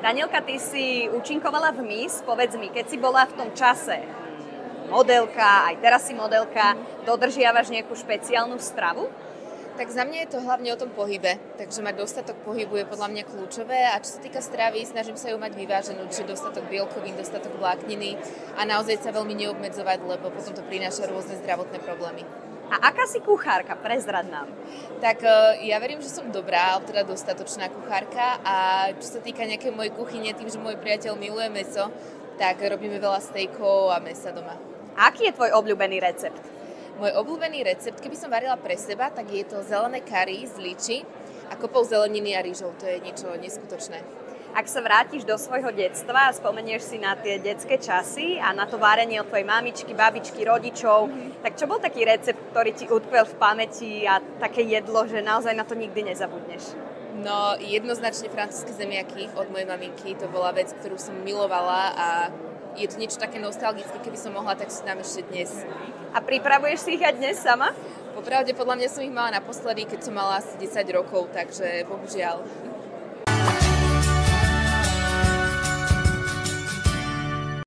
Danielka, ty si účinkovala v Miss, povedz mi, keď si bola v tom čase modelka, aj teraz si modelka, dodržiavaš nejakú špeciálnu stravu? Tak za mňa je to hlavne o tom pohybe, takže mať dostatok pohybu je podľa mňa kľúčové a čo sa týka stravy, snažím sa ju mať vyváženú, čiže dostatok bielkovín, dostatok vlákniny a naozaj sa veľmi neobmedzovať, lebo potom to prináša rôzne zdravotné problémy. A aká si kuchárka? Prezrad nám. Tak ja verím, že som dobrá, ale teda dostatočná kuchárka a čo sa týka nejakej mojej kuchyne, tým, že môj priateľ miluje mäso, tak robíme veľa stejkov a mäsa doma. Aký je tvoj obľúbený recept? Môj obľúbený recept, keby som varila pre seba, tak je to zelené kari z liči a kopou zeleniny a rýžov. To je niečo neskutočné. Ak sa vrátiš do svojho detstva a spomenieš si na tie detské časy a na to várenie od tvojej mamičky, babičky, rodičov, tak čo bol taký recept, ktorý ti utkvel v pamäti a také jedlo, že naozaj na to nikdy nezabudneš? No, jednoznačne francúzske zemiaky od mojej maminky. To bola vec, ktorú som milovala a je to niečo také nostalgické, keby som mohla, tak si dám ešte dnes. A pripravuješ si ich aj dnes sama? Popravde, podľa mňa som ich mala naposledy, keď som mala asi 10 rokov, takže bohužiaľ.